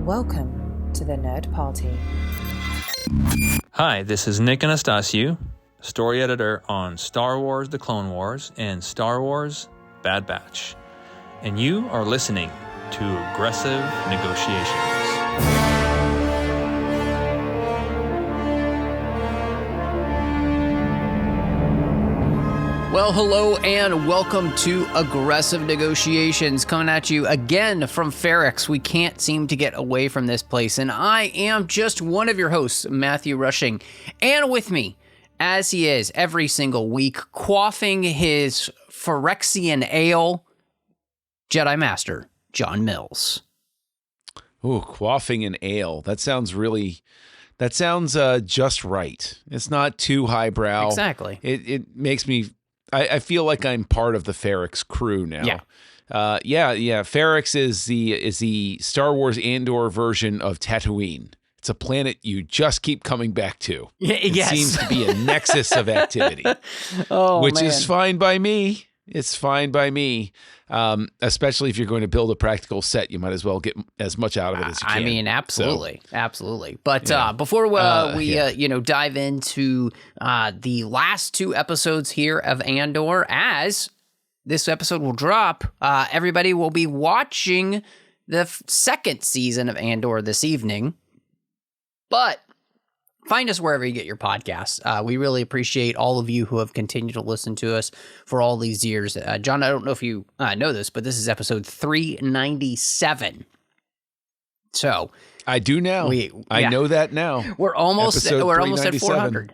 Welcome to the Nerd Party. Hi, this is Nick Anastasiou, story editor on Star Wars The Clone Wars and Star Wars Bad Batch. And you are listening to Aggressive Negotiations. Well, hello and welcome to Aggressive Negotiations, coming at you again from Ferrix. We can't seem to get away from this place, and I am just one of your hosts, Matthew Rushing, and with me, as he is every single week, quaffing his Ferrixian ale, Jedi Master John Mills. Ooh, quaffing an ale. That sounds just right. It's not too highbrow. Exactly. It makes me... I feel like I'm part of the Ferrix crew now. Yeah. Ferrix is the Star Wars Andor version of Tatooine. It's a planet you just keep coming back to. It seems to be a nexus of activity, which is fine by me. It's fine by me, especially if you're going to build a practical set. You might as well get as much out of it as you can. I mean, absolutely. But before we dive into the last two episodes here of Andor, as this episode will drop, everybody will be watching the second season of Andor this evening. But find us wherever you get your podcasts. We really appreciate all of you who have continued to listen to us for all these years. John, I don't know if you know this, but this is episode 397. So I do now. I know that now. We're almost at 400.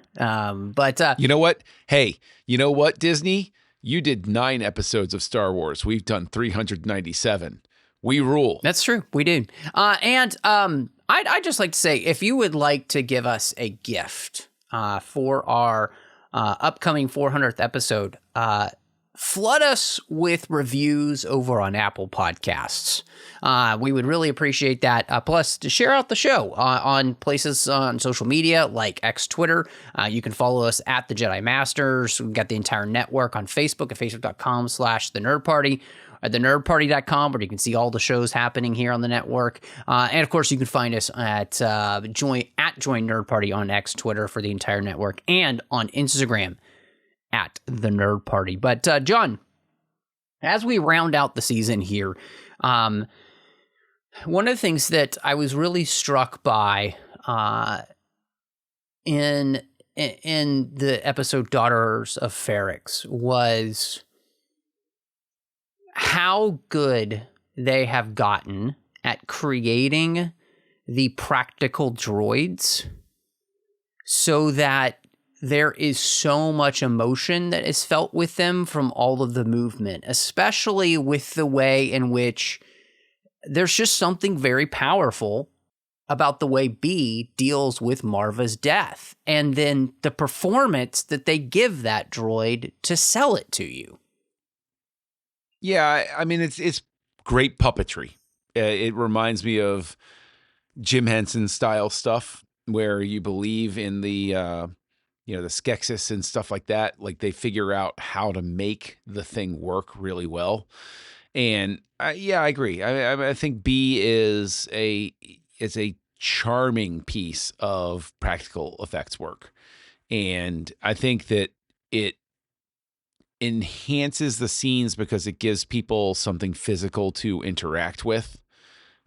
But you know what? Hey, you know what, Disney? You did 9 episodes of Star Wars. We've done 397. We rule. That's true. We do. I'd just like to say, if you would like to give us a gift for our upcoming 400th episode, flood us with reviews over on Apple Podcasts. We would really appreciate that. Plus, to share out the show on places on social media like X, Twitter. You can follow us at The Jedi Masters. We've got the entire network on Facebook at facebook.com/The Nerd Party. At thenerdparty.com, where you can see all the shows happening here on the network. And of course, you can find us at Join Nerd Party on X, Twitter for the entire network, and on Instagram at The Nerd Party. But John, as we round out the season here, one of the things that I was really struck by in the episode Daughters of Ferrix was how good they have gotten at creating the practical droids so that there is so much emotion that is felt with them from all of the movement, especially with the way in which there's just something very powerful about the way B deals with Marva's death, and then the performance that they give that droid to sell it to you. Yeah, I mean, it's great puppetry. It reminds me of Jim Henson style stuff where you believe in the Skeksis and stuff like that. Like they figure out how to make the thing work really well. And I agree. I think B is a charming piece of practical effects work, and I think that it enhances the scenes because it gives people something physical to interact with.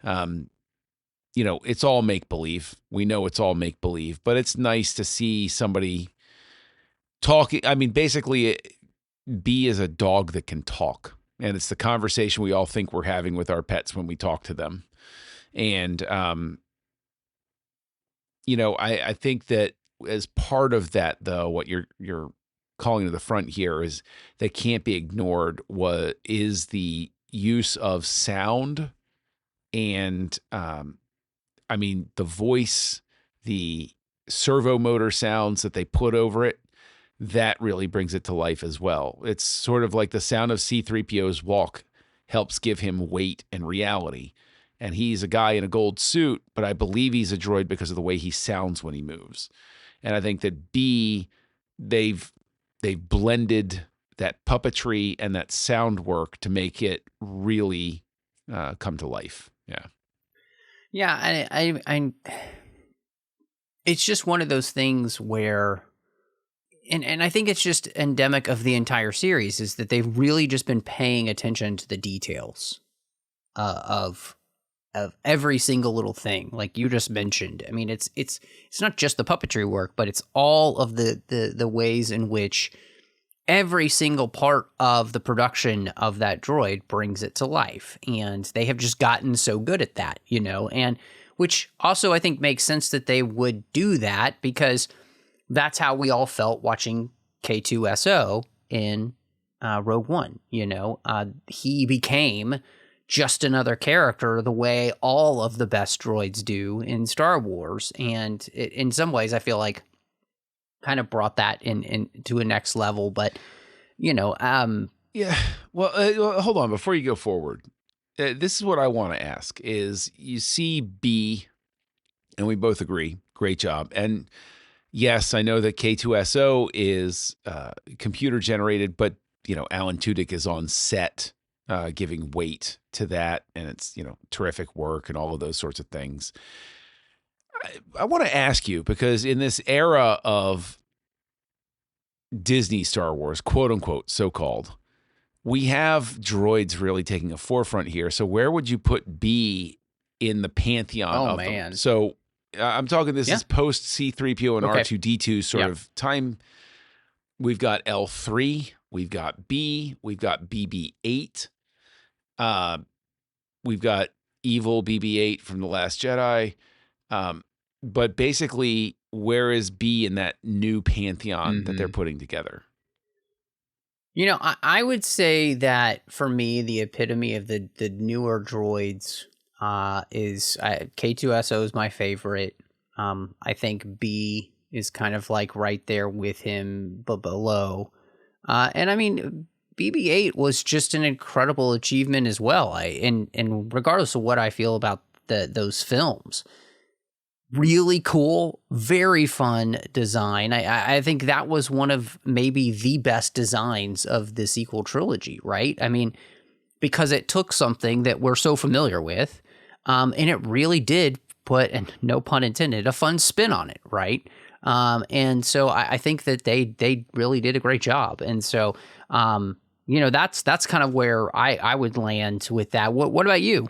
It's all make-believe. We know it's all make-believe, but it's nice to see somebody talking. I mean, basically, B is a dog that can talk, and it's the conversation we all think we're having with our pets when we talk to them. And, I think that as part of that, though, what you're calling to the front here is that can't be ignored is the use of sound and the voice, the servo motor sounds that they put over it, that really brings it to life as well. It's sort of like the sound of C-3PO's walk helps give him weight and reality. And he's a guy in a gold suit, but I believe he's a droid because of the way he sounds when he moves. And I think that B, they've blended that puppetry and that sound work to make it really come to life. Yeah. Yeah, it's just one of those things where, and I think it's just endemic of the entire series, is that they've really just been paying attention to the details of every single little thing, like you just mentioned. I mean, it's not just the puppetry work, but it's all of the ways in which every single part of the production of that droid brings it to life. And they have just gotten so good at that, and which also I think makes sense that they would do that, because that's how we all felt watching K2SO in Rogue One. He became just another character the way all of the best droids do in Star Wars. And in some ways, I feel like kind of brought that in to a next level. But, Yeah. Well, hold on. Before you go forward, this is what I want to ask is you see B, and we both agree, great job. And yes, I know that K2SO is computer generated, but, Alan Tudyk is on set giving weight to that, and it's, terrific work and all of those sorts of things. I want to ask you, because in this era of Disney Star Wars, quote unquote, so-called, we have droids really taking a forefront here. So where would you put B in the pantheon of them? So I'm talking, this is post C-3PO and R2-D2 sort of time. We've got L3, we've got B, we've got BB-8. We've got evil BB-8 from The Last Jedi. But basically, where is B in that new pantheon that they're putting together? I would say that for me, the epitome of the newer droids is K2SO is my favorite. I think B is kind of like right there with him, but below. And I mean, BB-8 was just an incredible achievement as well. And regardless of what I feel about those films, really cool, very fun design. I think that was one of maybe the best designs of the sequel trilogy, right? I mean, because it took something that we're so familiar with, and it really did put, and no pun intended, a fun spin on it, right? And so I think that they really did a great job. And so, that's kind of where I would land with that. What about you?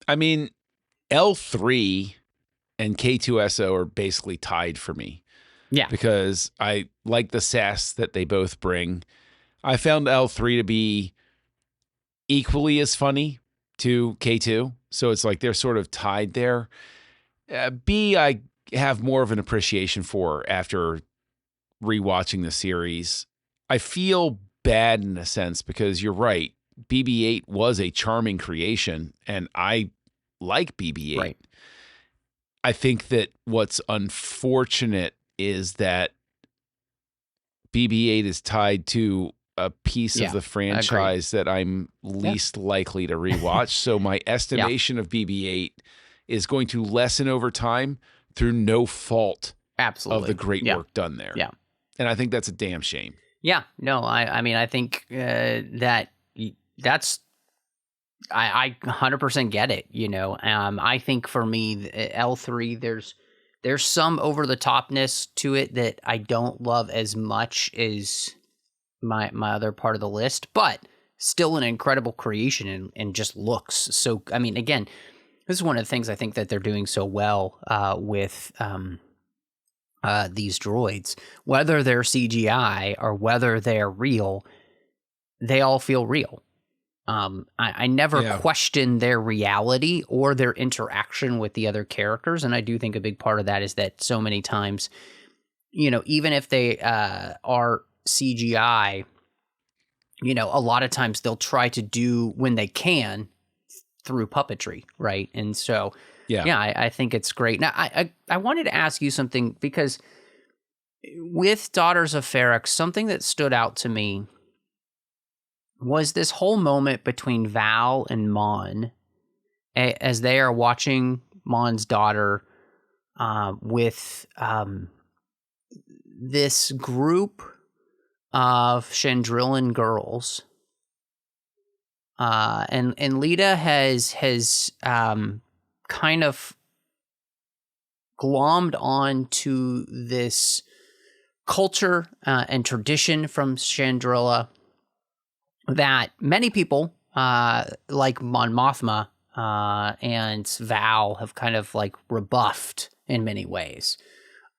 I mean, L3 and K2SO are basically tied for me. Yeah. Because I like the sass that they both bring. I found L3 to be equally as funny to K2. So it's like they're sort of tied there. B, I have more of an appreciation for after rewatching the series. I feel bad in a sense because you're right. BB-8 was a charming creation, and I like BB-8. Right. I think that what's unfortunate is that BB-8 is tied to a piece of the franchise that I'm least likely to rewatch. So my estimation of BB-8 is going to lessen over time through no fault of the great work done there. Yeah. And I think that's a damn shame. Yeah. No, I mean, I think that's, I 100% get it. I think for me, L3, there's some over the topness to it that I don't love as much as my other part of the list, but still an incredible creation and just looks so. I mean, again, this is one of the things I think that they're doing so well with these droids, whether they're CGI or whether they're real, they all feel real. I never question their reality or their interaction with the other characters. And I do think a big part of that is that so many times, even if they are CGI, a lot of times they'll try to do when they can through puppetry, right? And so, I think it's great. Now, I wanted to ask you something, because with Daughters of Ferrix, something that stood out to me was this whole moment between Val and Mon as they are watching Mon's daughter with this group of Chandrillan girls and Lita has kind of glommed on to this culture and tradition from Chandrila that many people, like Mon Mothma and Val, have kind of like rebuffed in many ways.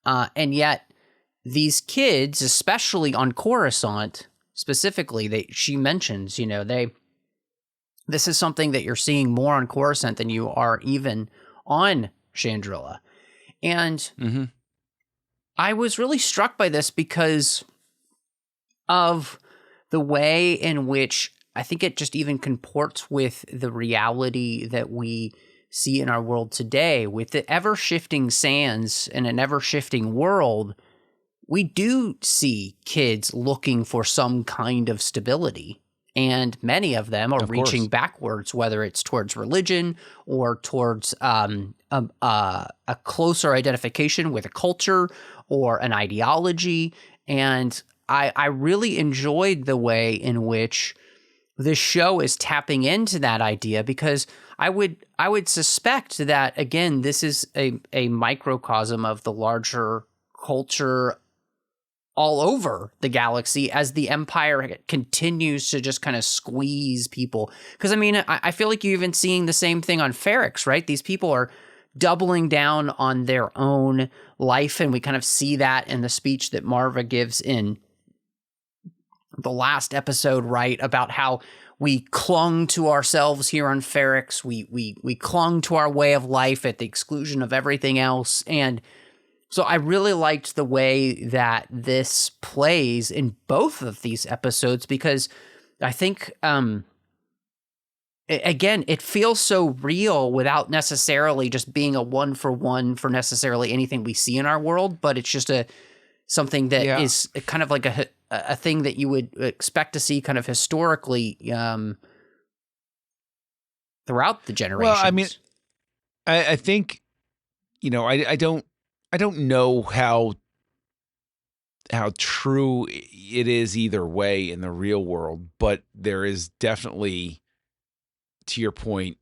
And yet these kids, especially on Coruscant specifically, she mentions, this is something that you're seeing more on Coruscant than you are even on Chandrila. And I was really struck by this because of the way in which I think it just even comports with the reality that we see in our world today. With the ever-shifting sands in an ever-shifting world, we do see kids looking for some kind of stability. And many of them are reaching backwards, whether it's towards religion or towards a closer identification with a culture or an ideology. And I really enjoyed the way in which this show is tapping into that idea, because I would suspect that, again, this is a microcosm of the larger culture all over the galaxy as the Empire continues to just kind of squeeze people. Because, I mean, I feel like you're even seeing the same thing on Ferrix, right? These people are doubling down on their own life, and we kind of see that in the speech that Marva gives in the last episode, right? About how we clung to ourselves here on Ferrix. We clung to our way of life at the exclusion of everything else. And so I really liked the way that this plays in both of these episodes, because I think, again, it feels so real without necessarily just being a one-for-one for necessarily anything we see in our world, but it's just something that is kind of like a thing that you would expect to see kind of historically throughout the generations. Well, I mean, I think, I don't know how true it is either way in the real world, but there is definitely, to your point,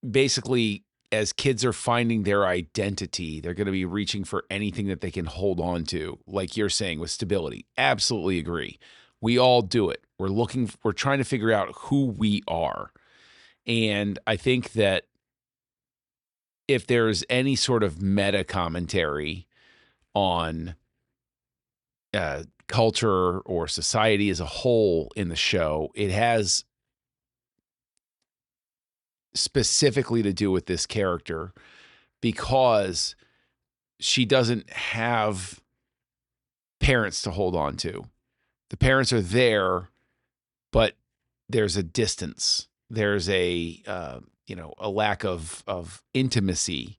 basically, as kids are finding their identity, they're going to be reaching for anything that they can hold on to, like you're saying, with stability. Absolutely agree. We all do it. We're trying to figure out who we are. And I think that if there's any sort of meta commentary on culture or society as a whole in the show, it has specifically to do with this character, because she doesn't have parents to hold on to. The parents are there, but there's a distance. There's a lack of intimacy.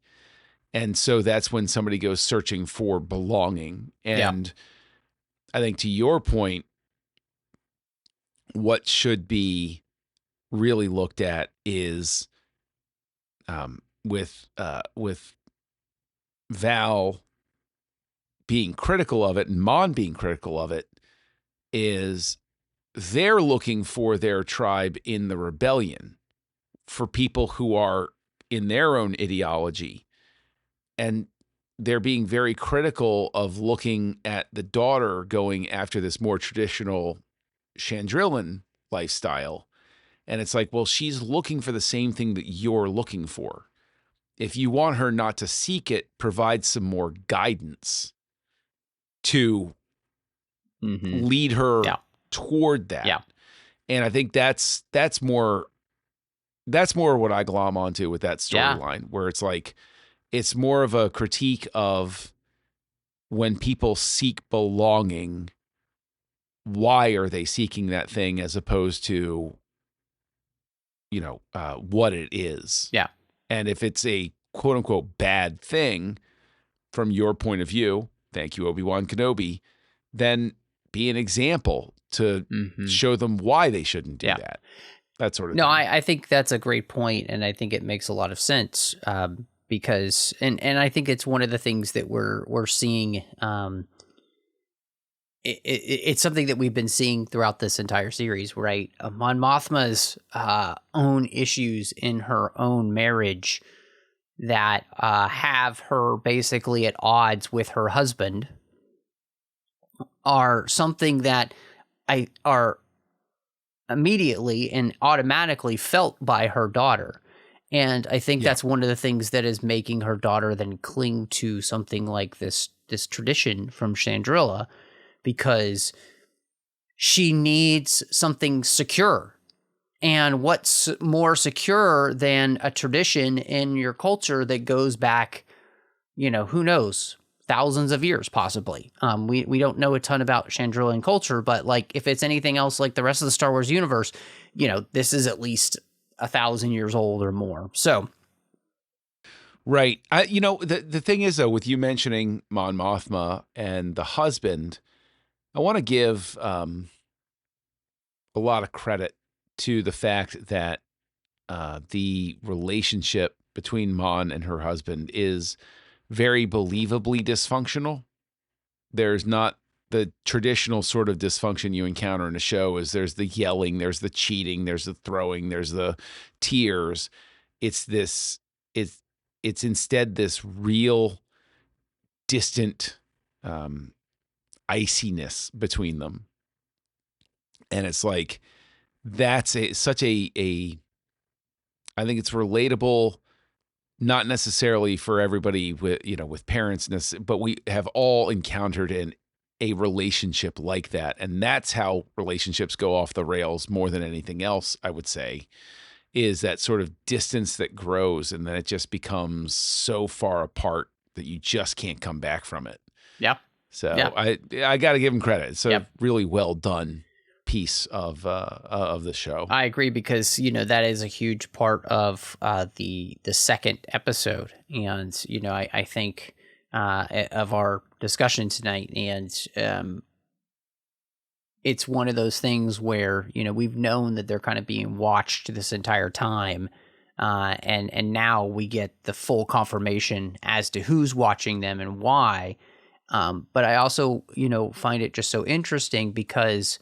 And so that's when somebody goes searching for belonging. And I think, to your point, what should be really looked at is with Val being critical of it and Mon being critical of it, is they're looking for their tribe in the rebellion, for people who are in their own ideology. And they're being very critical of looking at the daughter going after this more traditional Chandrilan lifestyle. And it's like, well, she's looking for the same thing that you're looking for. If you want her not to seek it, provide some more guidance to lead her toward that. Yeah. And I think that's more what I glom onto with that storyline, where it's like, it's more of a critique of when people seek belonging, why are they seeking that thing, as opposed to, what it is. Yeah. And if it's a quote unquote bad thing from your point of view, thank you, Obi-Wan Kenobi, then be an example to show them why they shouldn't do that. That sort of thing. No, I think that's a great point, and I think it makes a lot of sense, because, and I think it's one of the things that we're seeing it's something that we've been seeing throughout this entire series, right? Mon Mothma's own issues in her own marriage that have her basically at odds with her husband are something that are immediately and automatically felt by her daughter. And I think that's one of the things that is making her daughter then cling to something like this tradition from Chandrila, because she needs something secure. And what's more secure than a tradition in your culture that goes back, who knows, thousands of years, possibly. We don't know a ton about Chandrilan culture, but like if it's anything else like the rest of the Star Wars universe, this is at least 1,000 years old or more. So, right. The thing is though, with you mentioning Mon Mothma and the husband, I want to give a lot of credit to the fact that the relationship between Mon and her husband is very believably dysfunctional. There's not the traditional sort of dysfunction you encounter in a show. There's the yelling, there's the cheating, there's the throwing, there's the tears. It's instead this real distant iciness between them. And it's like, that's I think it's relatable, not necessarily for everybody with parents, but we have all encountered a relationship like that. And that's how relationships go off the rails more than anything else, I would say, is that sort of distance that grows and then it just becomes so far apart that you just can't come back from it. Yeah. So yeah. I got to give him credit. It's a really well done piece of the show. I agree, because that is a huge part of the second episode, and I think of our discussion tonight, and it's one of those things where we've known that they're kind of being watched this entire time, and now we get the full confirmation as to who's watching them and why. But I also find it just so interesting because.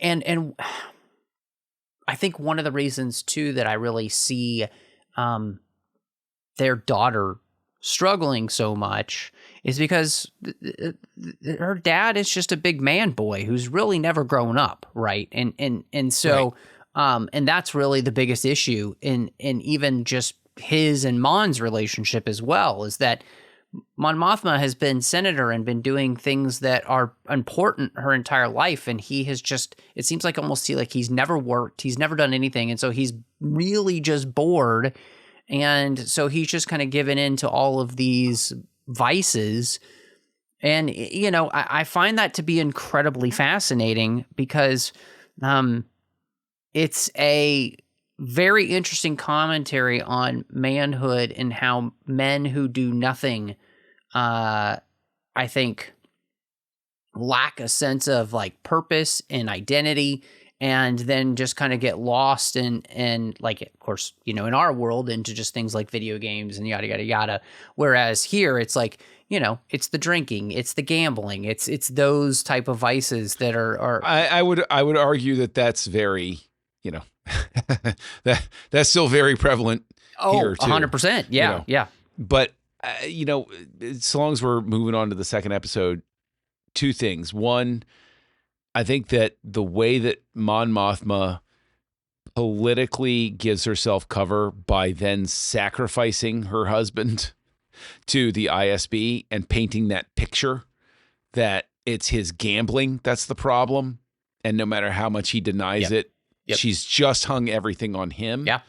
And I think one of the reasons too that I really see their daughter struggling so much is because her dad is just a big man boy who's really never grown up, right? And so right. And that's really the biggest issue in even just his and Mon's relationship as well, is that Mon Mothma has been senator and been doing things that are important her entire life, and he has just, it seems like almost he's never worked, he's never done anything, and so he's really just bored, and so he's just kind of given in to all of these vices. And I find that to be incredibly fascinating, because it's a very interesting commentary on manhood and how men who do nothing, I think, lack a sense of like purpose and identity, and then just kind of get lost in like, of course, in our world, into just things like video games and yada, yada, yada. Whereas here it's like, it's the drinking, it's the gambling, it's those type of vices that are. I would argue that that's very, that's still very prevalent here too. 100%. Yeah. Yeah. But, so long as we're moving on to the second episode, two things. One, I think that the way that Mon Mothma politically gives herself cover by then sacrificing her husband to the ISB and painting that picture that it's his gambling that's the problem, and no matter how much he denies it, she's just hung everything on him. Yeah.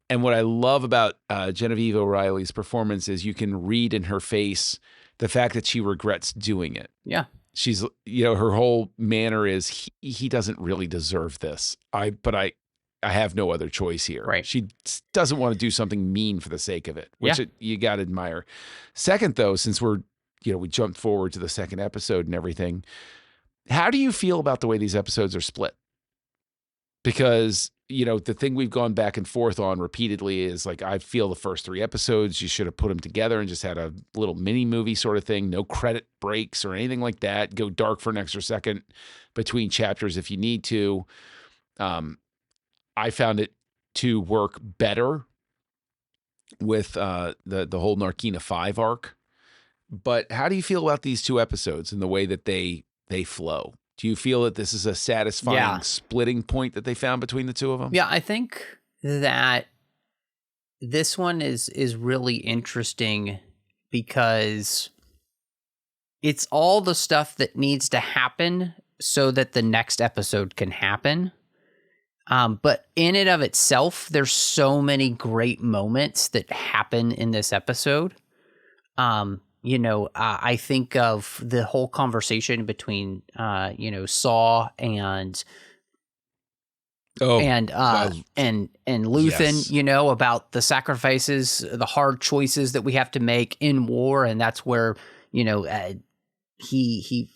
And what I love about Genevieve O'Reilly's performance is you can read in her face the fact that she regrets doing it. Yeah. She's, her whole manner is, he doesn't really deserve this. But I have no other choice here. Right. She doesn't want to do something mean for the sake of it, which you got to admire. Second, though, since we jumped forward to the second episode and everything, how do you feel about the way these episodes are split? Because the thing we've gone back and forth on repeatedly is like, I feel the first 3 episodes, you should have put them together and just had a little mini movie sort of thing, no credit breaks or anything like that. Go dark for an extra second between chapters if you need to. I found it to work better with the whole Narkina 5 arc. But how do you feel about these 2 episodes and the way that they flow? Do you feel that this is a satisfying splitting point that they found between the 2 of them? Yeah, I think that this one is really interesting because it's all the stuff that needs to happen so that the next episode can happen. But in and of itself, there's so many great moments that happen in this episode. I think of the whole conversation between, Saw and Luthen, yes. About the sacrifices, the hard choices that we have to make in war. And that's where,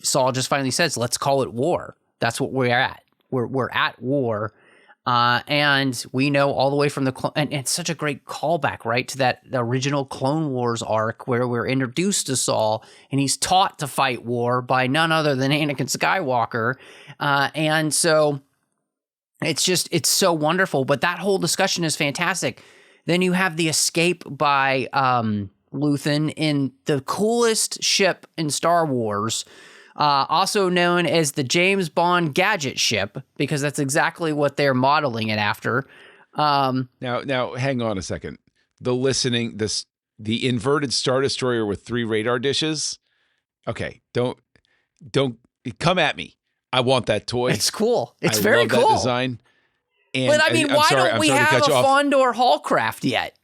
Saw just finally says, let's call it war. That's what we're at. We're at war. And we know all the way from and it's such a great callback, right, to the original Clone Wars arc where we're introduced to Saul and he's taught to fight war by none other than Anakin Skywalker. And so it's so wonderful. But that whole discussion is fantastic. Then you have the escape by Luthen in the coolest ship in Star Wars, also known as the James Bond gadget ship, because that's exactly what they're modeling it after. Now, hang on a second. The inverted Star Destroyer with 3 radar dishes. Okay, don't come at me. I want that toy. It's cool. It's I very love cool. That design. And but I mean, why don't we have a Fondor Hallcraft yet?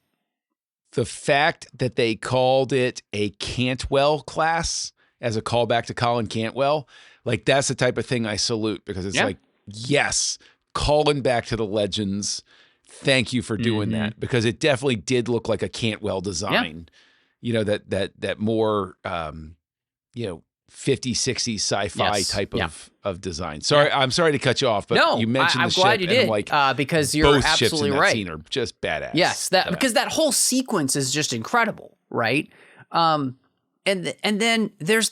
The fact that they called it a Cantwell class as a callback to Colin Cantwell, like that's the type of thing I salute, because it's like, yes, calling back to the legends. Thank you for doing that, because it definitely did look like a Cantwell design. That more 50s, 60s sci-fi type of design. Sorry, I'm sorry to cut you off, but you mentioned I'm the glad ship, you did, and because you're both absolutely ships in that right. scene are just badass. Yes, because that whole sequence is just incredible, right? And then there's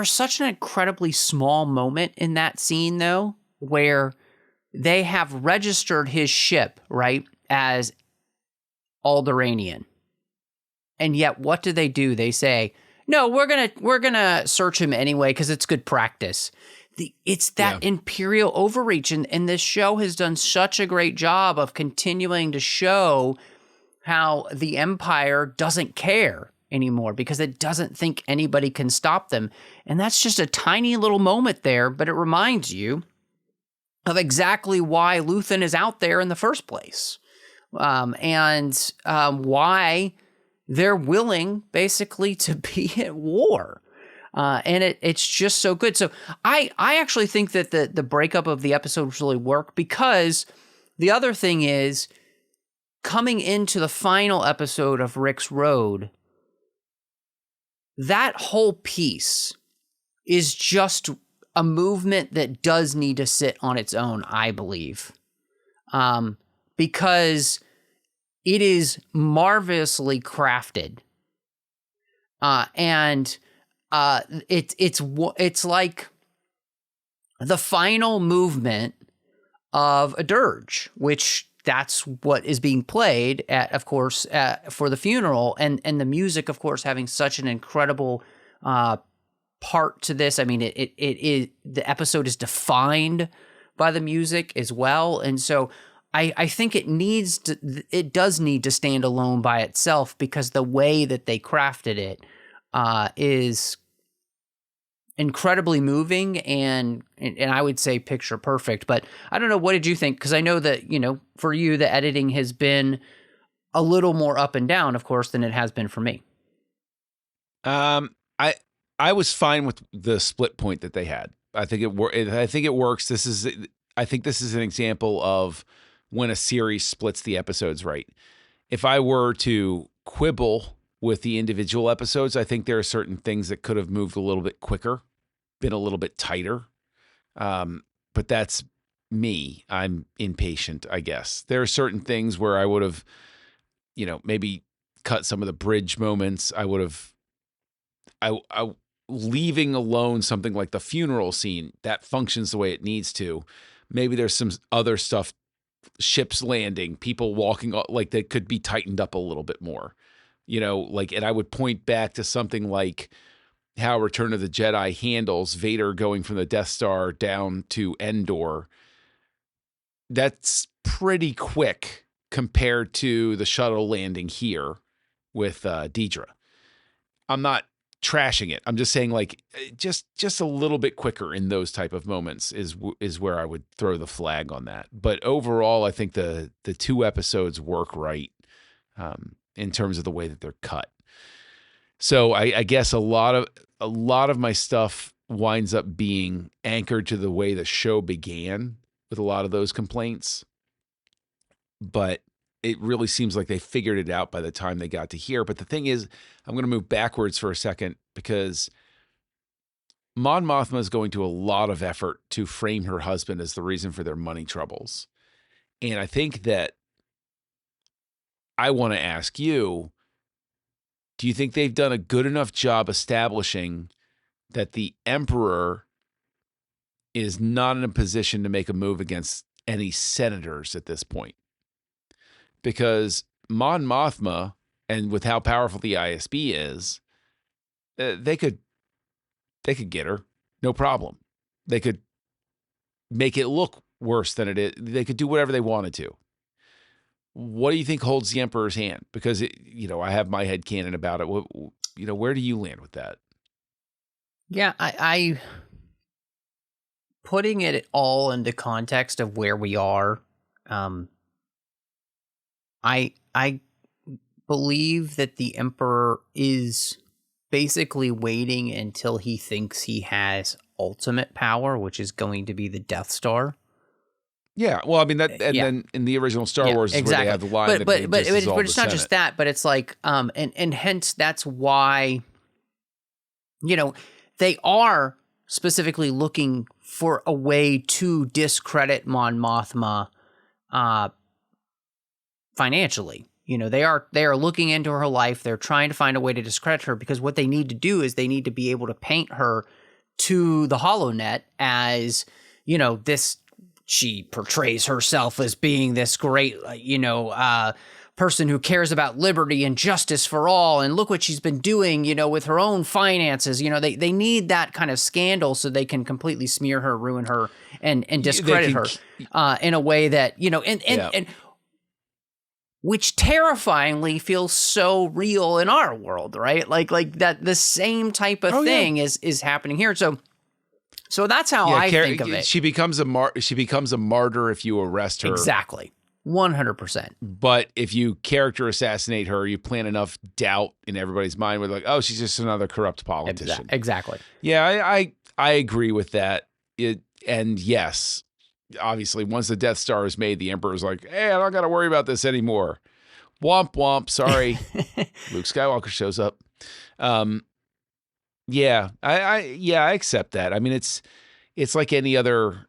such an incredibly small moment in that scene, though, where they have registered his ship, right, as Alderaanian. And yet what do? They say, no, we're gonna search him anyway because it's good practice. It's that Imperial overreach, and this show has done such a great job of continuing to show how the Empire doesn't care anymore because it doesn't think anybody can stop them. And that's just a tiny little moment there, but it reminds you of exactly why Luthen is out there in the first place, and why they're willing basically to be at war. And it's just so good. So I actually think that the breakup of the episodes really work, because the other thing is, coming into the final episode of Rick's Road, that whole piece is just a movement that does need to sit on its own, I believe, because it is marvelously crafted, and it's like the final movement of a dirge, which that's what is being played at, of course, for the funeral, and the music, of course, having such an incredible part to this. I mean, it is, the episode is defined by the music as well, and so I think it does need to stand alone by itself, because the way that they crafted it is incredibly moving and I would say picture perfect. But I don't know, what did you think? Because I know that, for you, the editing has been a little more up and down, of course, than it has been for me. I was fine with the split point that they had. I think it works. I think this is an example of when a series splits the episodes right. If I were to quibble with the individual episodes, I think there are certain things that could have moved a little bit quicker, been a little bit tighter. But that's me. I'm impatient, I guess. There are certain things where I would have, maybe cut some of the bridge moments. I would have, I leaving alone something like the funeral scene that functions the way it needs to. Maybe there's some other stuff, ships landing, people walking, like that could be tightened up a little bit more, and I would point back to something like how Return of the Jedi handles Vader going from the Death Star down to Endor. That's pretty quick compared to the shuttle landing here with Dedra. I'm not trashing it. I'm just saying, like, just a little bit quicker in those type of moments is where I would throw the flag on that. But overall, I think the 2 episodes work right in terms of the way that they're cut. So I guess a lot of my stuff winds up being anchored to the way the show began with a lot of those complaints. But it really seems like they figured it out by the time they got to here. But the thing is, I'm going to move backwards for a second because Mon Mothma is going to a lot of effort to frame her husband as the reason for their money troubles. And I think that I want to ask you, do you think they've done a good enough job establishing that the Emperor is not in a position to make a move against any senators at this point? Because Mon Mothma, and with how powerful the ISB is, they could get her, no problem. They could make it look worse than it is. They could do whatever they wanted to. What do you think holds the Emperor's hand? Because I have my headcanon about it. Where do you land with that? Yeah, I putting it all into context of where we are. I believe that the Emperor is basically waiting until he thinks he has ultimate power, which is going to be the Death Star. Yeah, well, I mean that, and then in the original Star Wars, is where they have the line. But it's not just that. But it's like, and hence that's why, they are specifically looking for a way to discredit Mon Mothma, financially. They are looking into her life. They're trying to find a way to discredit her because what they need to do is they need to be able to paint her to the HoloNet as, this. She portrays herself as being this great, person who cares about liberty and justice for all. And look what she's been doing, with her own finances. They need that kind of scandal so they can completely smear her, ruin her, and discredit her in a way that, and which terrifyingly feels so real in our world, right? Like that the same type of thing is happening here. So that's how I think of it. She becomes a martyr if you arrest her. Exactly. 100%. But if you character assassinate her, you plant enough doubt in everybody's mind with like, oh, she's just another corrupt politician. Exactly. Yeah, I agree with that. And yes, obviously, once the Death Star is made, the Emperor's like, hey, I don't got to worry about this anymore. Womp womp. Sorry. Luke Skywalker shows up. Yeah, I accept that. I mean, it's like any other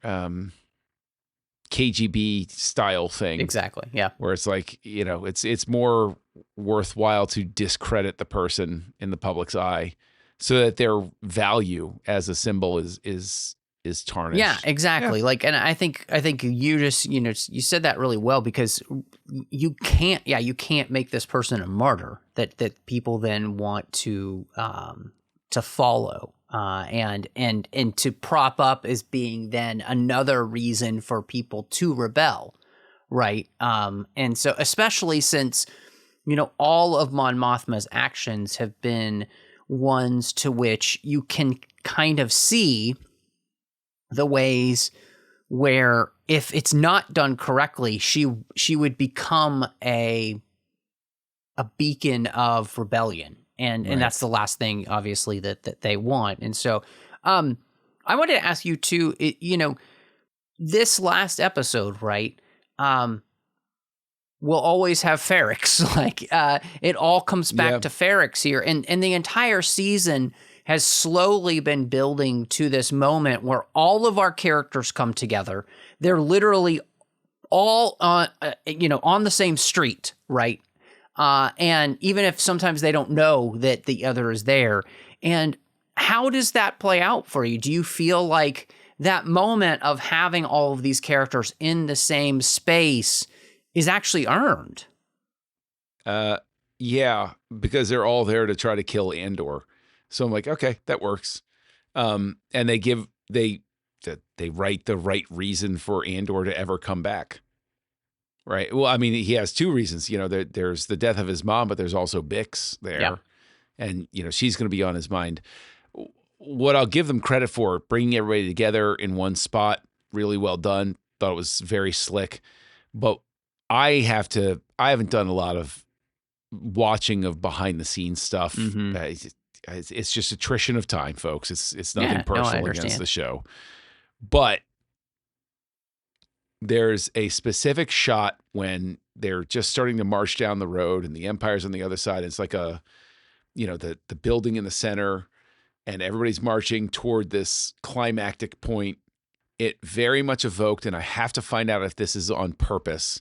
KGB style thing. Exactly. Yeah. Where it's like, it's more worthwhile to discredit the person in the public's eye so that their value as a symbol is tarnished. Yeah, exactly. Yeah. And I think you just, you said that really well because you can't make this person a martyr that people then want to follow and to prop up as being then another reason for people to rebel, right? And so especially since all of Mon Mothma's actions have been ones to which you can kind of see the ways where if it's not done correctly, she would become a beacon of rebellion. And that's the last thing, obviously, that they want. And so I wanted to ask you, too, this last episode, right, will always have Ferrix. It all comes back to Ferrix here. And the entire season has slowly been building to this moment where all of our characters come together. They're literally all on, on the same street, right? And even if sometimes they don't know that the other is there. And how does that play out for you? Do you feel like that moment of having all of these characters in the same space is actually earned? Yeah, because they're all there to try to kill Andor. So I'm like, okay, that works. And they write the right reason for Andor to ever come back. Right. Well, I mean, he has two reasons. There's the death of his mom, but there's also Bix there. Yeah. And, she's going to be on his mind. What I'll give them credit for, bringing everybody together in one spot, really well done. Thought it was very slick. But I haven't done a lot of watching of behind the scenes stuff. Mm-hmm. It's just attrition of time, folks. It's nothing I personal understand. against the show. But there's a specific shot when they're just starting to march down the road and the Empire's on the other side. It's like the building in the center and everybody's marching toward this climactic point. It very much evoked, and I have to find out if this is on purpose,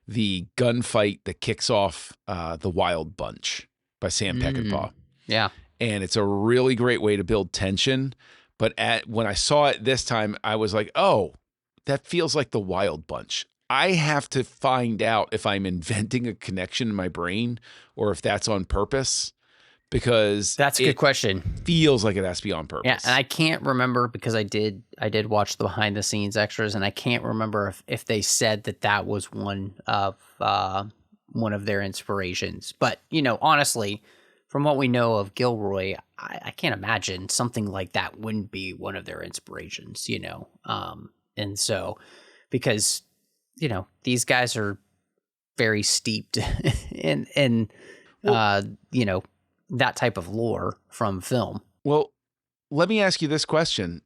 the gunfight that kicks off The Wild Bunch by Sam Peckinpah. Yeah. And it's a really great way to build tension. But when I saw it this time, I was like, oh, that feels like The Wild Bunch. I have to find out if I'm inventing a connection in my brain or if that's on purpose, because That's a good question. Feels like it has to be on purpose. Yeah, and I can't remember because I did watch the behind the scenes extras, and I can't remember if they said that was one of their inspirations. But honestly, from what we know of Gilroy, I can't imagine something like that wouldn't be one of their inspirations. And so because these guys are very steeped in that type of lore from film. Well, let me ask you this question.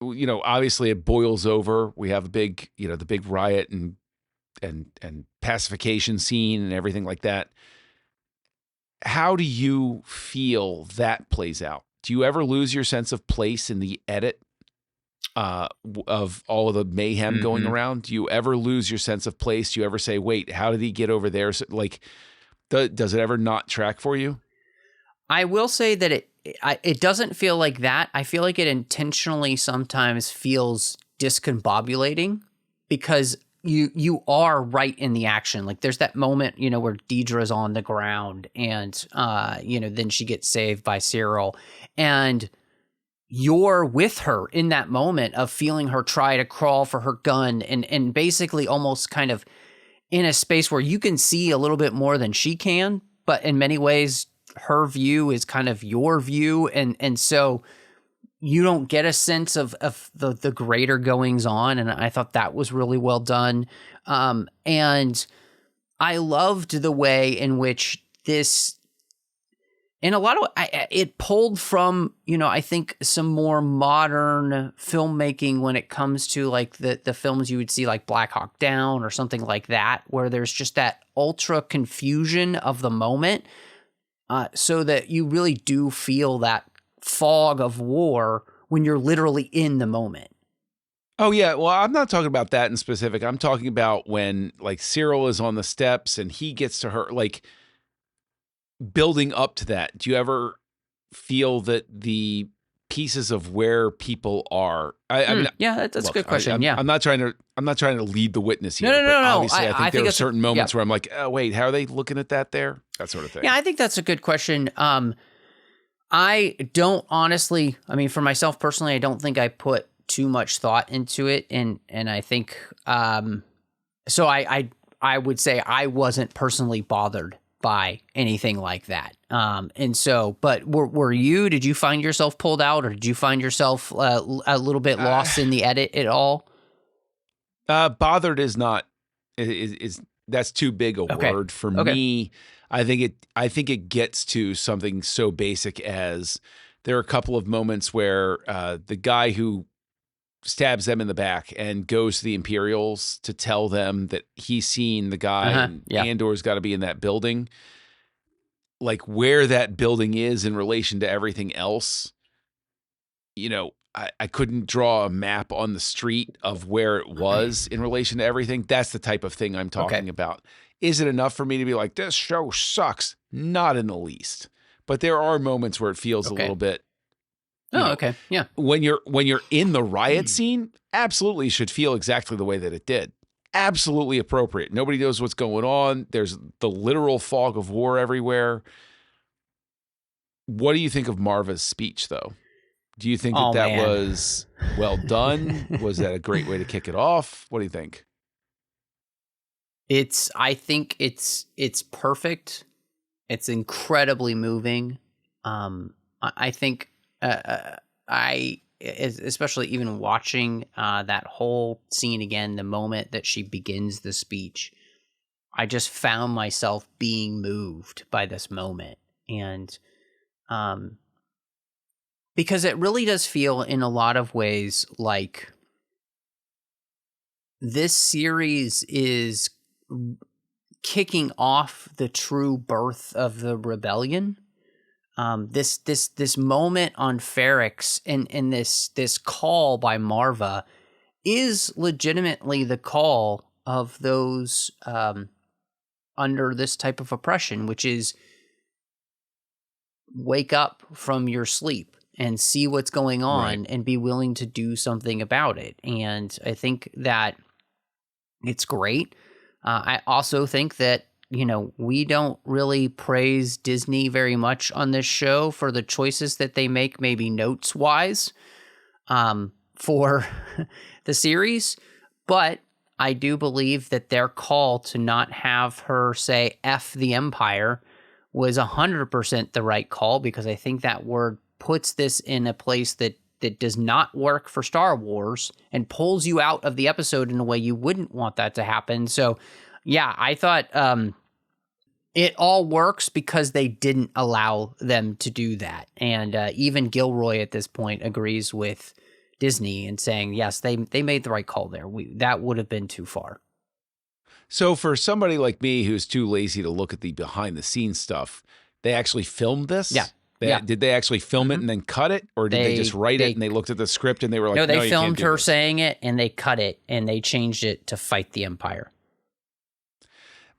Obviously it boils over. We have a big, the big riot and pacification scene and everything like that. How do you feel that plays out? Do you ever lose your sense of place in the edit of all of the mayhem going around? Do you ever lose your sense of place? Do you ever say, wait, how did he get over there? So, does it ever not track for you? I will say that it doesn't feel like that. I feel like it intentionally sometimes feels discombobulating because you are right in the action. Like there's that moment, where Dedra's on the ground and, then she gets saved by Syril, and you're with her in that moment of feeling her try to crawl for her gun and basically almost kind of in a space where you can see a little bit more than she can, but in many ways her view is kind of your view. And so you don't get a sense of the greater goings on. And I thought that was really well done. And I loved the way in which this, in a lot of, it pulled from, I think some more modern filmmaking when it comes to like the films you would see like Black Hawk Down or something like that, where there's just that ultra confusion of the moment, so that you really do feel that fog of war when you're literally in the moment. Oh yeah, well, I'm not talking about that in specific. I'm talking about when like Syril is on the steps and he gets to her, like building up to that. Do you ever feel that the pieces of where people are? I mean, yeah, that's a good question. I'm not trying to lead the witness here. No. Obviously, I think there are certain moments where I'm like, oh wait, how are they looking at that there? That sort of thing. Yeah, I think that's a good question. I don't honestly, I mean, for myself personally, I don't think I put too much thought into it. And I think, so I would say I wasn't personally bothered by anything like that. And so, but were you, did you find yourself pulled out, or did you find yourself a little bit lost in the edit at all? Bothered is not, is that's too big a word for me. I think it gets to something so basic as there are a couple of moments where the guy who stabs them in the back and goes to the Imperials to tell them that he's seen the guy and Andor's got to be in that building. Like where that building is in relation to everything else I couldn't draw a map on the street of where it was in relation to everything. That's the type of thing I'm talking about. Is it enough for me to be like, this show sucks? Not in the least. But there are moments where it feels a little bit. Okay. Yeah. When you're in the riot scene, absolutely should feel exactly the way that it did. Absolutely appropriate. Nobody knows what's going on. There's the literal fog of war everywhere. What do you think of Marva's speech, though? Do you think that was well done? Was that a great way to kick it off? What do you think? I think it's perfect. It's incredibly moving. I think especially even watching that whole scene again, the moment that she begins the speech, I just found myself being moved by this moment. And because it really does feel in a lot of ways like this series is kicking off the true birth of the rebellion. This moment on Ferrix and this call by Marva is legitimately the call of those under this type of oppression, which is wake up from your sleep and see what's going on and be willing to do something about it. And I think that it's great. I also think that, we don't really praise Disney very much on this show for the choices that they make, maybe notes-wise, for the series. But I do believe that their call to not have her say F the Empire was 100% the right call, because I think that word puts this in a place that does not work for Star Wars and pulls you out of the episode in a way you wouldn't want that to happen. So, yeah, I thought it all works because they didn't allow them to do that. And even Gilroy at this point agrees with Disney and saying, yes, they made the right call there. That would have been too far. So for somebody like me who's too lazy to look at the behind the scenes stuff, they actually filmed this? Yeah. Did they actually film it and then cut it? Or did they just write it and they looked at the script and they were like, no, they filmed her saying it and they cut it and they changed it to fight the Empire.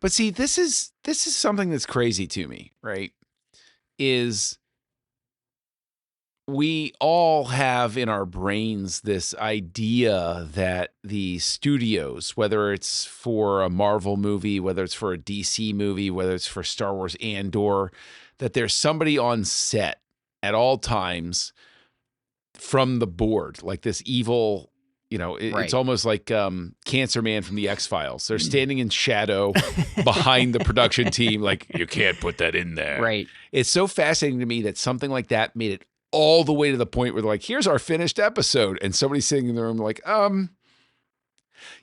But see, this is something that's crazy to me, right? Is we all have in our brains this idea that the studios, whether it's for a Marvel movie, whether it's for a DC movie, whether it's for Star Wars Andor, that there's somebody on set at all times from the board, like this evil, it's almost like Cancer Man from the X-Files. They're standing in shadow behind the production team, like, you can't put that in there. Right. It's so fascinating to me that something like that made it all the way to the point where they're like, here's our finished episode. And somebody's sitting in the room like,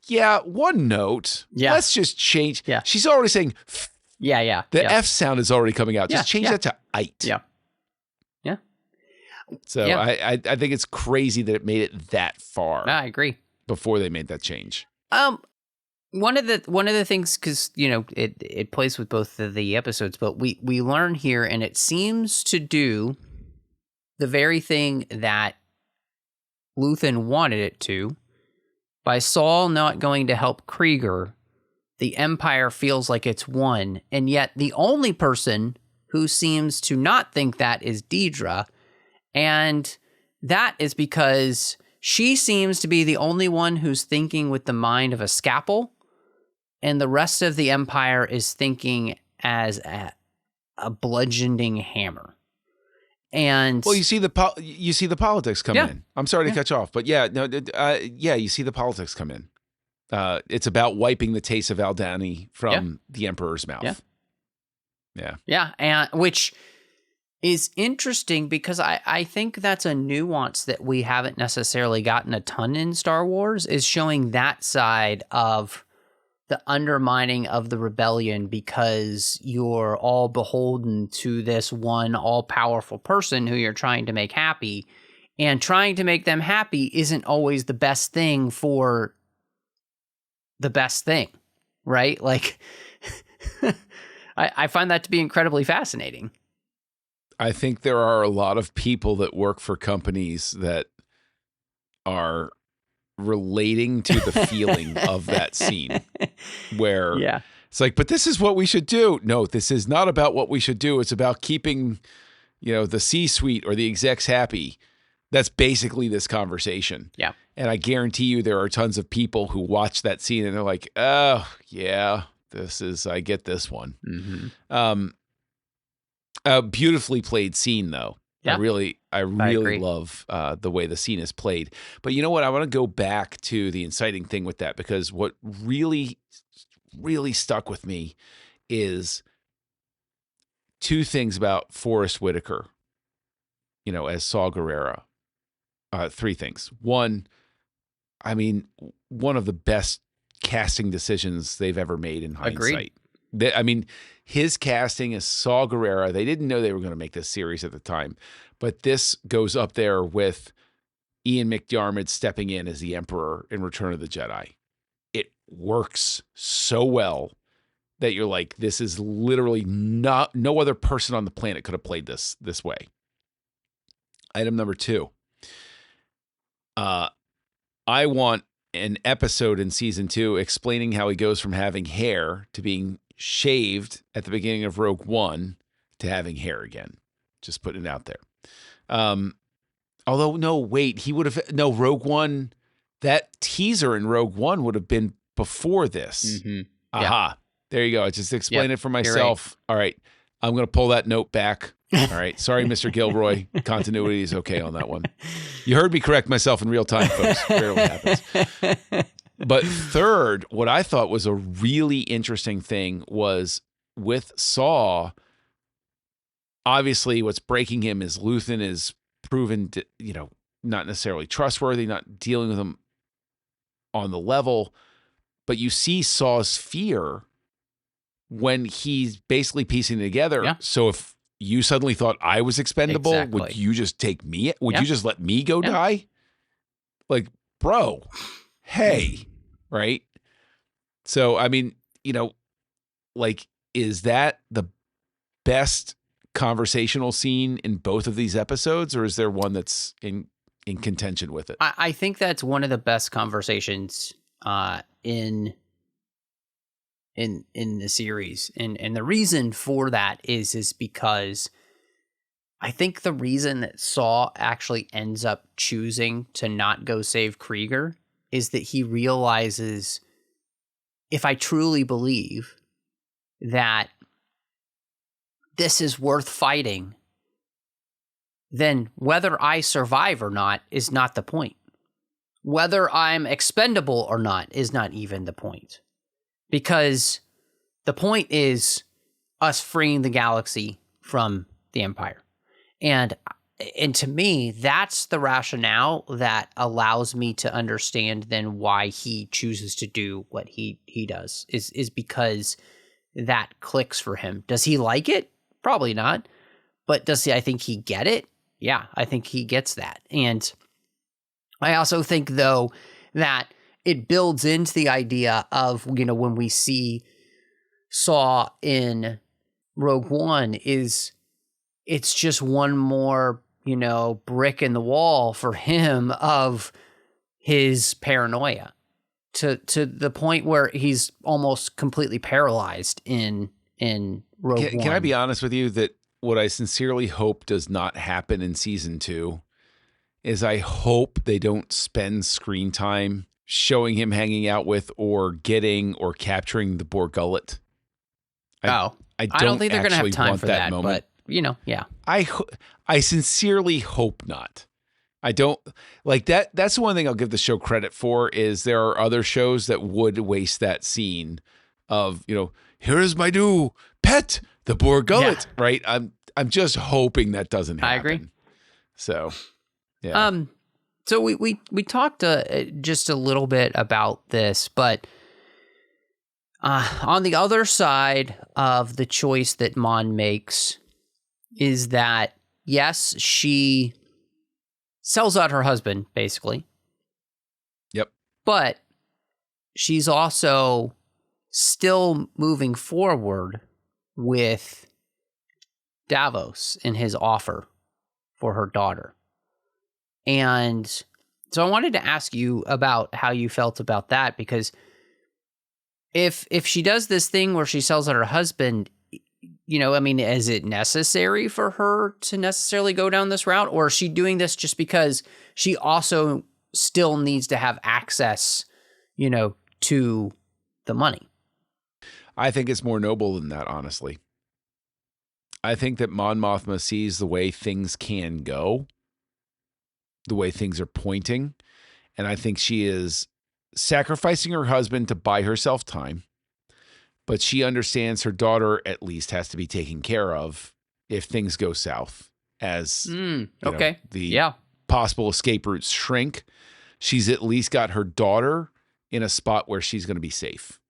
yeah, one note. Yeah. Let's just change. Yeah. She's already saying, yeah. The F sound is already coming out. Just change that to "ite." Yeah. Yeah. So I think it's crazy that it made it that far. I agree. Before they made that change. One of the things, because it plays with both of the episodes, but we learn here, and it seems to do the very thing that Luthen wanted it to. By Saul not going to help Krieger, the Empire feels like it's won, and yet the only person who seems to not think that is Dedra, and that is because she seems to be the only one who's thinking with the mind of a scalpel, and the rest of the Empire is thinking as a bludgeoning hammer. And well, you see the politics come in. I'm sorry to cut you off, but you see the politics come in. It's about wiping the taste of Aldhani from the Emperor's mouth. Yeah, and which is interesting because I think that's a nuance that we haven't necessarily gotten a ton in Star Wars, is showing that side of the undermining of the rebellion because you're all beholden to this one all-powerful person who you're trying to make happy, and trying to make them happy isn't always the best thing for the best thing, right? Like, I find that to be incredibly fascinating. I think there are a lot of people that work for companies that are relating to the feeling of that scene where it's like, but this is what we should do. No, this is not about what we should do. It's about keeping, the C-suite or the execs happy. That's basically this conversation. Yeah. And I guarantee you there are tons of people who watch that scene and they're like, oh, yeah, I get this one. Mm-hmm. A beautifully played scene, though. Yeah. I really love the way the scene is played. But you know what? I want to go back to the inciting thing with that, because what really, really stuck with me is two things about Forrest Whitaker, as Saw Gerrera. Three things. One, I mean, one of the best casting decisions they've ever made in hindsight. Agreed. His casting as Saw Gerrera, they didn't know they were going to make this series at the time, but this goes up there with Ian McDiarmid stepping in as the Emperor in Return of the Jedi. It works so well that you're like, this is literally no other person on the planet could have played this way. Item number 2. I want an episode in season 2 explaining how he goes from having hair to being shaved at the beginning of Rogue One to having hair again. Just putting it out there. Although, no, wait, Rogue One, that teaser in Rogue One would have been before this. Mm-hmm. Aha. There you go. I just explained it for myself. Right. All right. I'm going to pull that note back. All right. Sorry, Mr. Gilroy. Continuity is okay on that one. You heard me correct myself in real time, folks. Rarely happens. But third, what I thought was a really interesting thing was with Saw, obviously what's breaking him is Luthen is proven to, not necessarily trustworthy, not dealing with him on the level, but you see Saw's fear when he's basically piecing it together. Yeah. So if you suddenly thought I was expendable, Exactly. would you just take me? Would you just let me go die? Like, bro, hey, right? So, is that the best conversational scene in both of these episodes, or is there one that's in contention with it? I think that's one of the best conversations in the series, and the reason for that is because I think the reason that Saw actually ends up choosing to not go save Krieger is that he realizes, if I truly believe that this is worth fighting, then whether I survive or not is not the point. Whether I'm expendable or not is not even the point. Because the point is us freeing the galaxy from the Empire. And to me, that's the rationale that allows me to understand then why he chooses to do what he does, is because that clicks for him. Does he like it? Probably not. But I think he get it? Yeah, I think he gets that. And I also think, though, that it builds into the idea of, when we see Saw in Rogue One, it's just one more, brick in the wall for him of his paranoia to the point where he's almost completely paralyzed in Rogue One. Can I be honest with you that what I sincerely hope does not happen in season 2 is I hope they don't spend screen time showing him hanging out with or getting or capturing the Borgullet. I don't think they're going to have time for that moment. But, yeah. I sincerely hope not. I don't like that. That's the one thing I'll give the show credit for, is there are other shows that would waste that scene of, here is my new pet, the Borgullet, right? I'm just hoping that doesn't happen. I agree. So, yeah. So we talked just a little bit about this, but on the other side of the choice that Mon makes is that, yes, she sells out her husband, basically. Yep. But she's also still moving forward with Davos in his offer for her daughter. And so I wanted to ask you about how you felt about that, because if she does this thing where she sells out her husband, I mean, is it necessary for her to necessarily go down this route, or is she doing this just because she also still needs to have access, to the money? I think it's more noble than that, honestly. I think that Mon Mothma sees the way things can go, the way things are pointing, and I think she is sacrificing her husband to buy herself time, but she understands her daughter at least has to be taken care of if things go south. As the possible escape routes shrink, she's at least got her daughter in a spot where she's going to be safe.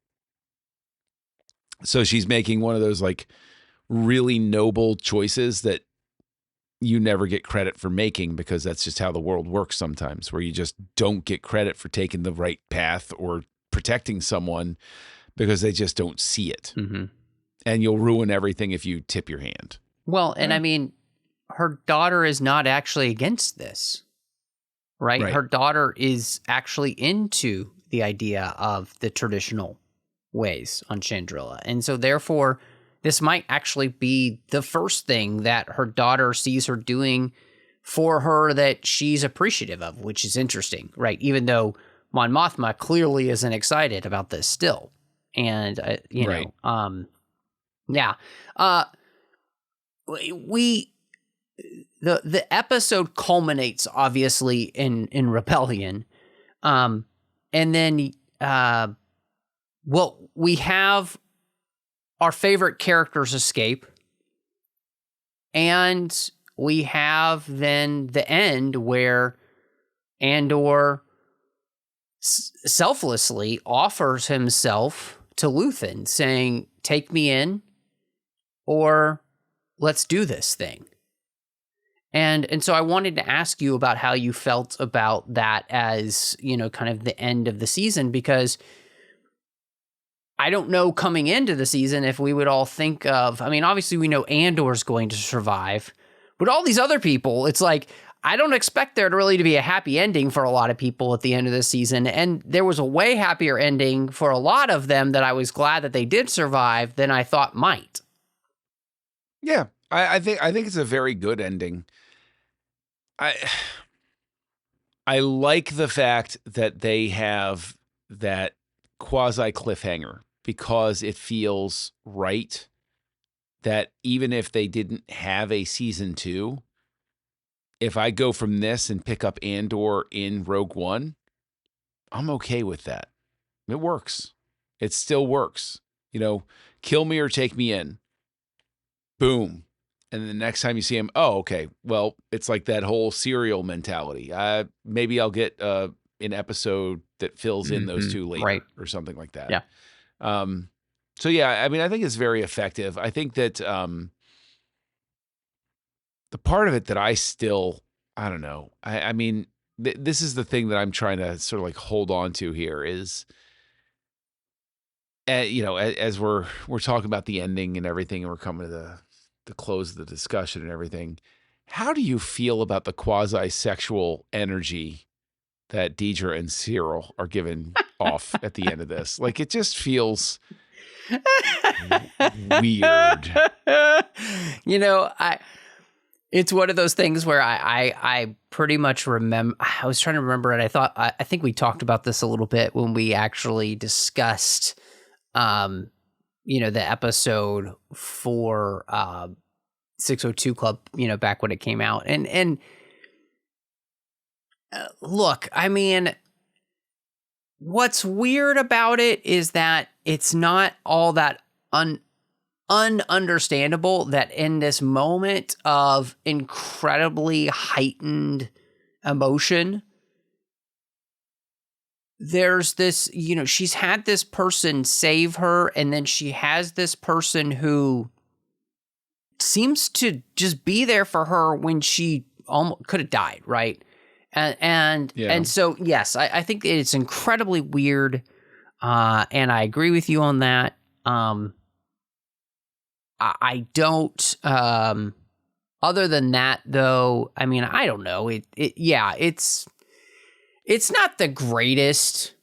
So she's making one of those like really noble choices that you never get credit for making, because that's just how the world works sometimes, where you just don't get credit for taking the right path or protecting someone because they just don't see it. Mm-hmm. And you'll ruin everything if you tip your hand. Well, and I mean, her daughter is not actually against this, right? Her daughter is actually into the idea of the traditional ways on Chandrila. And so therefore, this might actually be the first thing that her daughter sees her doing for her that she's appreciative of, which is interesting, right? Even though Mon Mothma clearly isn't excited about this still. And, the episode culminates obviously in rebellion. And then, we have our favorite characters escape, and we have then the end where Andor selflessly offers himself to Luthen, saying, take me in, or let's do this thing. And so I wanted to ask you about how you felt about that as, kind of the end of the season, because I don't know coming into the season if we would all think of, I mean, obviously we know Andor's going to survive, but all these other people, it's like, I don't expect there really to be a happy ending for a lot of people at the end of the season. And there was a way happier ending for a lot of them that I was glad that they did survive than I thought might. Yeah, I think it's a very good ending. I like the fact that they have that quasi cliffhanger, because it feels right that even if they didn't have a season 2, if I go from this and pick up Andor in Rogue One, I'm okay with that. It works. It still works. Kill me or take me in. Boom. And the next time you see him, oh, okay. Well, it's like that whole Syril mentality. Maybe I'll get an episode that fills in those two later, or something like that. Yeah. So yeah, I mean, I think it's very effective. I think that the part of it that I don't know. I mean, this is the thing that I'm trying to sort of like hold on to here is, as we're talking about the ending and everything, and we're coming to the close of the discussion and everything. How do you feel about the quasi-sexual energy that Dedra and Syril are giving off at the end of this? Like, it just feels weird. It's one of those things where I pretty much remember. I was trying to remember it. I think we talked about this a little bit when we actually discussed, the episode for 602 Club, back when it came out. And look, I mean, what's weird about it is that it's not all that ununderstandable that in this moment of incredibly heightened emotion, there's this, she's had this person save her, and then she has this person who seems to just be there for her when she almost could have died, right? And so, yes, I think it's incredibly weird, and I agree with you on that. I don't. Other than that, though, I mean, I don't know. It's not the greatest.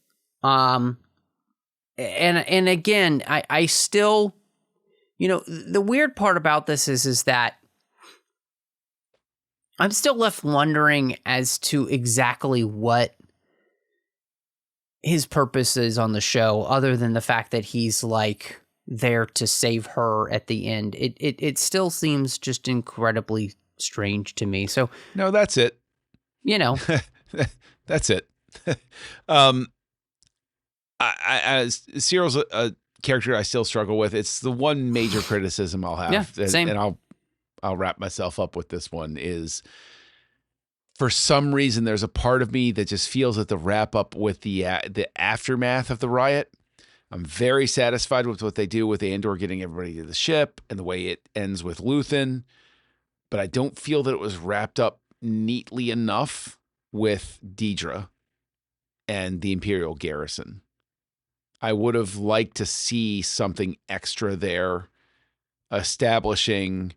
And again, I still, the weird part about this is that I'm still left wondering as to exactly what his purpose is on the show, other than the fact that he's like there to save her at the end. It still seems just incredibly strange to me. So no, that's it. That's it. Syril's a character I still struggle with. It's the one major criticism I'll have. Yeah, same. And I'll wrap myself up with this one is, for some reason, there's a part of me that just feels that the wrap up with the aftermath of the riot, I'm very satisfied with what they do with Andor getting everybody to the ship and the way it ends with Luthen, but I don't feel that it was wrapped up neatly enough with Dedra and the Imperial garrison. I would have liked to see something extra there, establishing,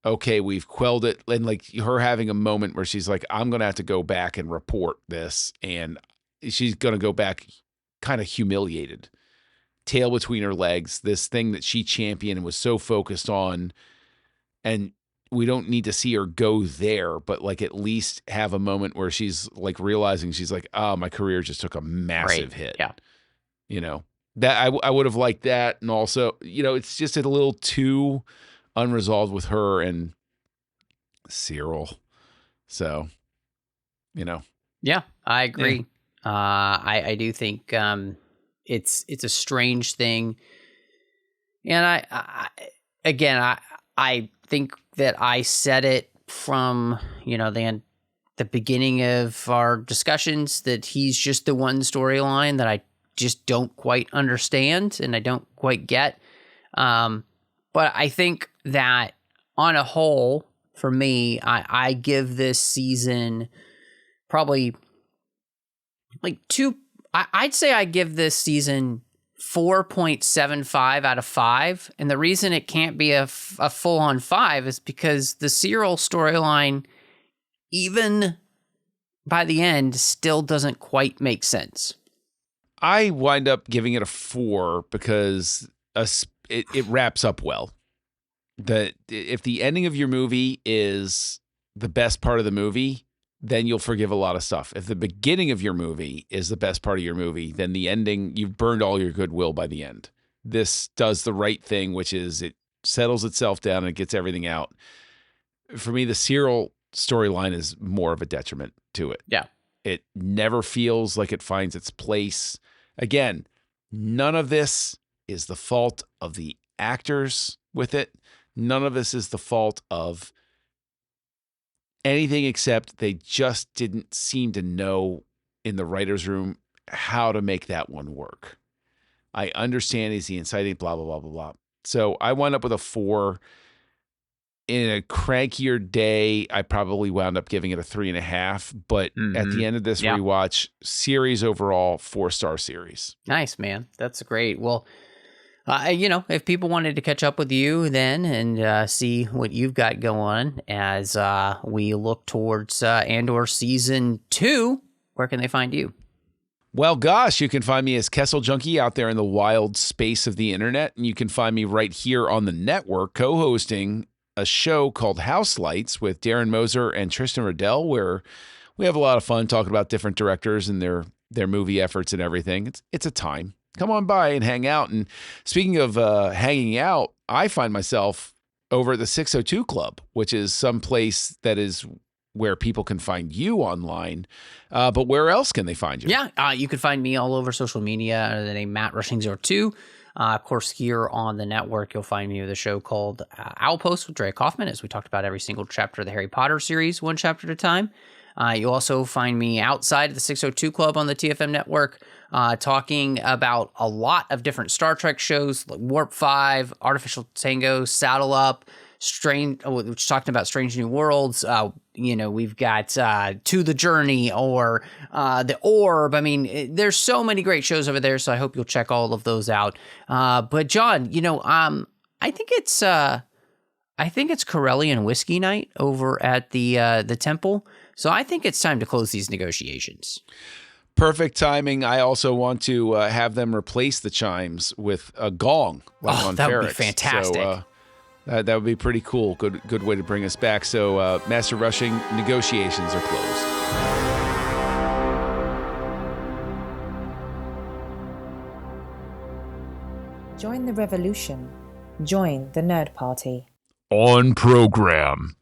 okay, we've quelled it, and like her having a moment where she's like, I'm going to have to go back and report this, and she's going to go back kind of humiliated, tail between her legs, this thing that she championed and was so focused on, and we don't need to see her go there, but like at least have a moment where she's like realizing, she's like, oh, my career just took a massive hit. Yeah. That I would have liked that. And also, it's just a little too unresolved with her and Syril. So, Yeah, I agree. Yeah. I do think it's a strange thing. And I think that I said it from, the beginning of our discussions, that he's just the one storyline that I just don't quite understand and I don't quite get. But I think that on a whole, for me, I give this season probably like I'd say I give this season 4.75 out of 5. And the reason it can't be a full on 5 is because the Syril storyline, even by the end, still doesn't quite make sense. I wind up giving it a 4 because it wraps up well. If the ending of your movie is the best part of the movie, then you'll forgive a lot of stuff. If the beginning of your movie is the best part of your movie, then the ending, you've burned all your goodwill by the end. This does the right thing, which is it settles itself down and it gets everything out. For me, the Syril storyline is more of a detriment to it. Yeah. It never feels like it finds its place. Again, none of this is the fault of the actors with it. None of this is the fault of anything except they just didn't seem to know in the writer's room how to make that one work. I understand he's the inciting blah, blah, blah, blah, blah. So I wound up with a 4. In a crankier day, I probably wound up giving it a 3.5. But at the end of this rewatch, series overall, 4-star series. Nice, man. That's great. Well, if people wanted to catch up with you then and see what you've got going as we look towards Andor Season 2, where can they find you? Well, gosh, you can find me as Kessel Junkie out there in the wild space of the internet. And you can find me right here on the network co-hosting a show called House Lights with Darren Moser and Tristan Riddell, where we have a lot of fun talking about different directors and their movie efforts and everything. It's a time. Come on by and hang out. And speaking of hanging out, I find myself over at the 602 Club, which is some place that is where people can find you online. But where else can they find you? Yeah, you can find me all over social media under the name Matt Rushing02. Of course, here on the network, you'll find me with a show called Owlpost with Drea Kaufman, as we talked about every single chapter of the Harry Potter series, one chapter at a time. You'll also find me outside of the 602 Club on the TFM network, talking about a lot of different Star Trek shows, like Warp 5, Artificial Tango, Saddle Up, which talking about Strange New Worlds. We've got To the Journey or The Orb. I mean, there's so many great shows over there, so I hope you'll check all of those out. But John, I think it's Corellian whiskey night over at the temple. So I think it's time to close these negotiations. Perfect timing. I also want to have them replace the chimes with a gong, like on that Ferrix. would be fantastic. So, that would be pretty cool. Good way to bring us back. So, Master Rushing negotiations are closed. Join the revolution. Join the Nerd Party. On program.